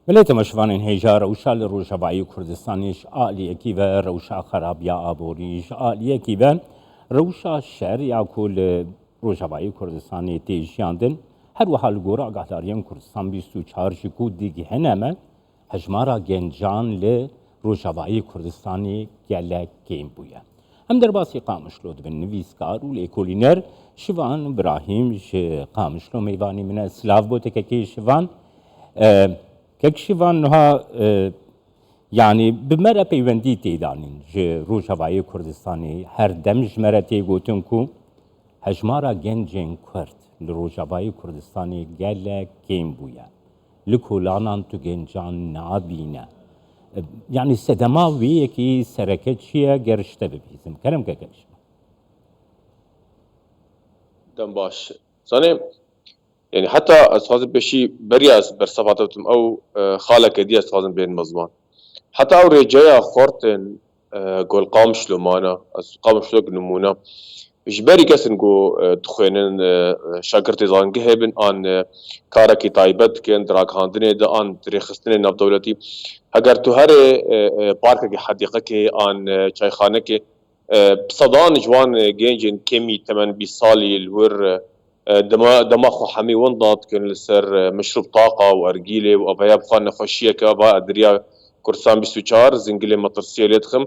ملت مشوان هجار روشال روجبایی کردستانیش آلیه کی و روشا خراب یا آبوریش آلیه کی و روشا شهر یا کل روجبایی کردستانی تیجیاندن هر وحال گورا آگاهداریان کردستان 24 جکو دیگه هنمه هجمارا گنجان ل روجبایی کردستانی گله گیم بویا هم در باسی قامشلو دبن نویسکار و لیکولینر شوان ابراهیم قامشلو میوانی من اسلاف بوده که شوان كشفان ها يعني بمرة بيوندي تيدانين جي روجهواي كردستاني هر دمج مرة تيغوتنكو هجمارا جنجين كرد لروجهواي كردستاني جالا كيم بويا لكولانان تو جنجان نابينا يعني سدماوي كي سركتشيا جرشتا ببيزم كلام كاكش دم باش صاني يعني حتى استاذ بشي برياس برصفاتهم او خالك دي استاذ بين مزمان حتى او رجايا خورتن قول قامش لمانا قامش لوك نمونا جبري كسن قو تخوينن شاكرتي زانجه هبن ان كاركي تايبت كن دراك هاندني دا ان تريخستني ناب دولتي اگر تو هر بارك حديقه كي ان چايخانه كي بصدان جوان جينجن كيمي 8 سالي الور دما خو حمي ونضات كان لسر مشروب طاقه وارجيله وابيا بخان نخشيه كابا ادريا كرسان 24 زنجلي مطرسيه لدخم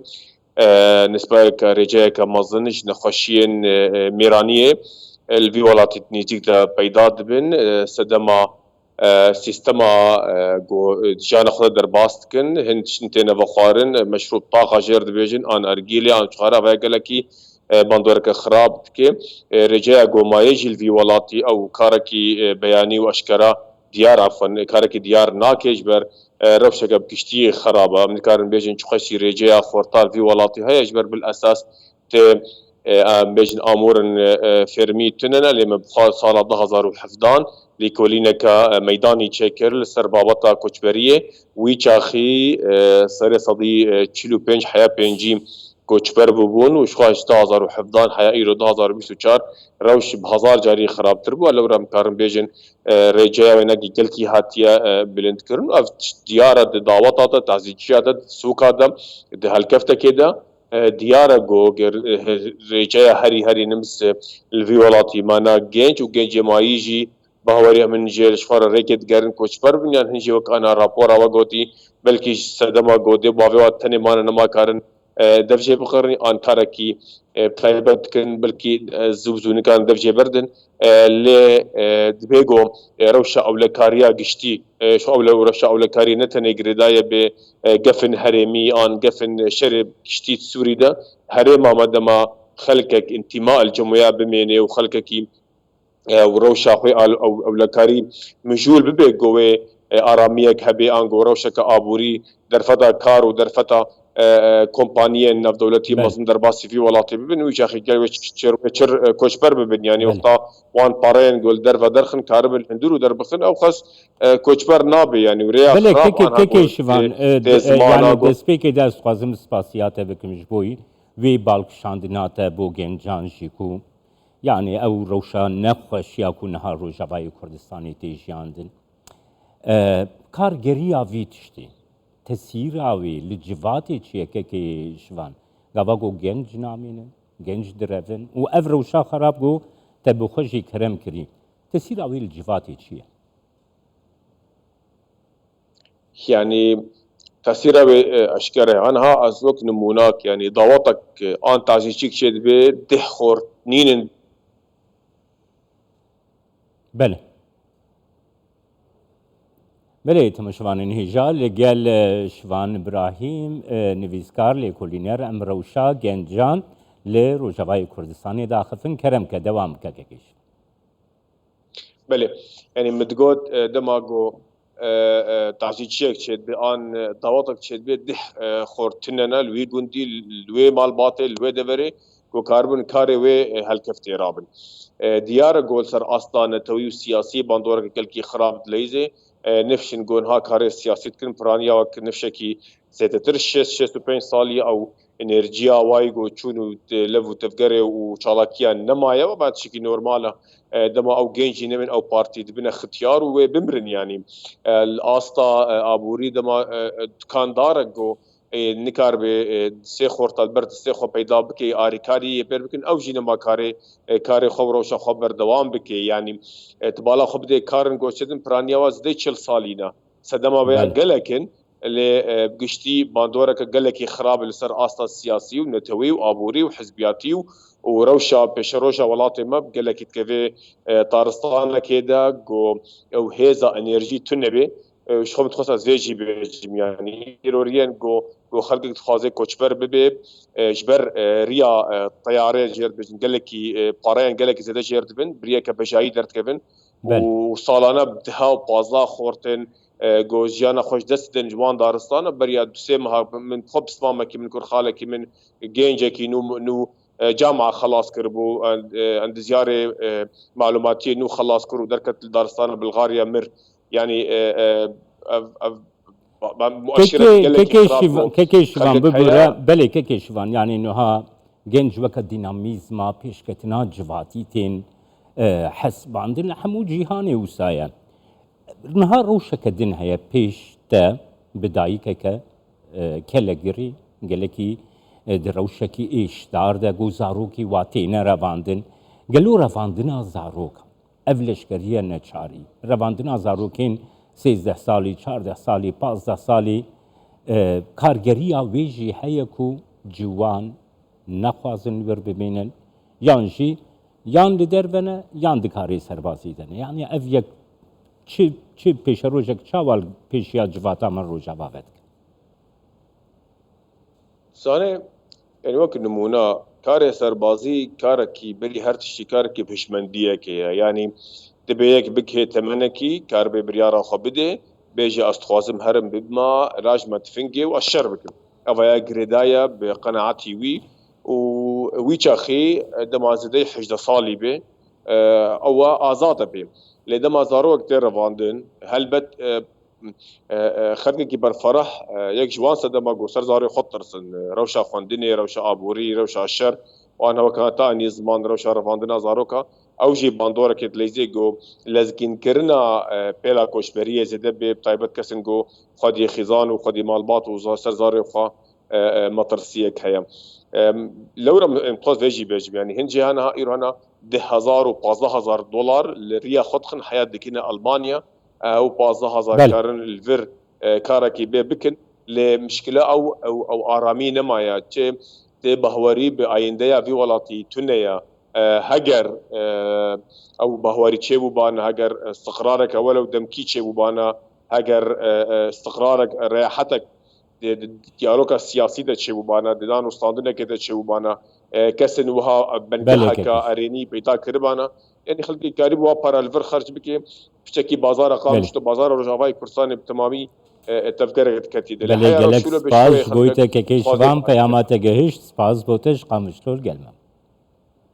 نسبه كرجاء كمازنش نخشين ميرانيه الفي ولات نيجيك دا بيداد بن سدما سيستما جان خد در باستكن هند شنتين بخارن مشروب طاقه جير دبيجن ان ارجيله ان شخرا باقلكي باندورك خراب كي رجاء قومايج الفي ولاتي او كاركي بياني واشكرا ديار عفوا كاركي ديار ناكيج بر روشك بكشتي خرابه من كارن بيجن تخشي رجاء خورطال في ولاتي هي اجبر بالاساس ت بيجن امور فيرمي تننا لما بخال صاله 2017 ليكولينك ميداني تشكر لسربابطه كوچبريه ويچاخي سر صدي 45 حياه بنجيم کوچبر ببون و شخواش 2017 حیا ایرو 2024 روش بهزار جاری خراب تر بو لو رم کارم بیجن رجا و نگی گلکی هاتیا بلند کرن اف دیاره دعوات تعزیزات سوکا دم ده هلکفته کده دیاره گو رجا هری نمس الفيولاتي مانا جنج و جنج مايجي بهوري من جيل شفار ريكت گرن کوچبر بنيان هنجي وكانا رابورا وگوتي بلکي سدما گودي باوات تني مان نما کارن دفجه بخرني ان كاركي تايبت كن بلكي زوزوني كان دفجه بردن ل دبيغو روشا او لكاريا قشتي شو او روشا او لكاري نتني غريدايه بقفن هرمي ان قفن شرب قشتي سوري ده هرما مدما خلقك انتماء الجمهوريه بميني وخلقك وروشا خوي او لكاري مجول ببيغو اراميك هبي ان روشا كابوري درفتا كار ودرفتا كومبانيه ناف دولتي مازن درباسي في ولاتي ببن ويش اخي قال ويش كوشبر ببن يعني وقتا وان بارين قول درفا درخن كارب الهندور ودربخن او خاص كوشبر نابي يعني وريا خراب كي شوان يعني دسبيكي داس خوازم سباسيات بكمش بوي وي بالك شاندنات بو جنجان شيكو يعني او روشان نخش ياكو نهار روجباي كردستاني تيجياندن كارجريا فيتشتي تسيراوي لجواتي تشيكا كي شوان غاواغو جنج نامين جنج درفن و افرو شا خرابغو تبخشي كرم كري تسيراوي لجواتي تشيا يعني تسيراوي اشكره عنها ازوك نموناك يعني ضواتك ان تعزيشيك شد بي دحخور نين بله بله تمشوان انهجال لقال شوان ابراهيم نویسکار لكولينر ام روشا گنجان لروجباي كردستاني داخفن كرم كدوام كاكيش بله يعني متقود دماغو تعزيشيك شد بان ضواتك شد بي دح خورتننا لوي گوندي لوي مال باطل لوي دبري كو كاربون كاري وي هالكفتي رابن ديار قول سر اصلا نتوي سياسي باندور كلكي خراب ليزي نفشن قون ها كاري سياسي كن برانيا وك نفشكي 36 65 سالي او انرژیا وایگو چونو لفو تفكري وشالاكيا نمايا وبعد شكي نورمالا دما او جينجي نمن او بارتي دبنا اختيار وبمرن يعني الاسطا ابوري دما دكاندار جو نکار به سه خورت البرت سه خو پیدا بکی آریکاری پر بکن او جین ما کار خو روش خبر دوام بکی یعنی تبالا خو بده کارن گوشتن پرانیا واز ده 40 سالینا صدما بیا گلکن اللي بقشتي باندورك قالك خراب لسر اسطى السياسي ونتوي وابوري وحزبياتي وروشا بشروشا ولاتي مب قالك تكفي طارستان كده جو او هيزا انرجي تنبي شخم تخص از ویجی بجیم يعني ایرورین گو خلق تخازه کوچبر ببه جبر ریا طیاره جرد بجن گلکی پارین گلکی زده جرد بن بریا که بجایی درد کبن و سالانه بدها و پازلا خورتن گو جیانا خوش دست دن جوان دارستان بریا دوسه مها من خب اسمامه کی من کور خاله کی من گینجه کی نو جامعه خلاص كربو عند زياره معلوماتيه نو خلاص كرو دركت دارستان بلغاريا مر يعني كيكيشوان ببرا بلي كيكيشوان يعني انها جنج وك ديناميزما بيشكتنا جواتيتين حسب عندنا حمو جيهاني وسايا نهار روشك دين هي بيش تا بدايكك كالجري قالكي دروشكي ايش دار دا جو زاروكي واتينا رافاندن قالوا رافاندنا زاروكا اولش کریه نچاری رواندنا زاروکین 13 سالی 14 سالی 15 سالی کارگریا ویجی هیا کو جوان نخوازن ور ببینن یانجی یان لیدر بنه یان دکاری سربازی دنه یعنی اف یک چی پیش روزک چاوال پیشیا جواتا من روزا باید سانه يعني وقت نمونا كار سربازي كاركي بلي هر تشتي كاركي بشمندية كي يعني تبيك بكي تمنكي كار ببريارا خبده بيجي استخوازم هرم ببما راج ما تفنجي واشر بكم افايا جريدايا بقناعتي وي ويشا خي دمازدي حجد صالي به او ازاده به لدما زارو كتير رفاندن هلبت خدني بالفرح يك جوان صدما جو سر زاري خطرسن روشا خواندني روشا ابوري روشا الشر وانا وكانتاني زمان روشا رفاندنا زاروكا او جي باندورا كت ليزي جو لازكين كرنا بيلا كوشبريه زده بطيبت كسن جو خدي خزان وخدي مالبات وسر زاري خا مطرسيه هيا لو امتاز فيجي بيجي يعني هنجي هنا ايرانا $10,000 لريا خدخن حياه دكينا المانيا او 15,000 كارن الفر كاركي بكن لمشكله او ارامي نمايا تي بهوري باينديا في ولاتي تنيا هجر او بهوري تشيبو بانا هجر استقرارك ولو دمكي تشيبو بانا هجر استقرارك رياحتك ديالوكا السياسي ده تشيبو بانا دان استاندنا كده تشيبو بانا كسن وها بنبحكا اريني بيتا كربانا يعني خلقي قريب وابر الفر خرج بكي بشكي بازار قامشتو بازار رجاوي كرسان بتمامي تفكر كتي بله گلک سپاس گویته که کشوان پیامات گهشت سپاس بوتش قامشتور گلمم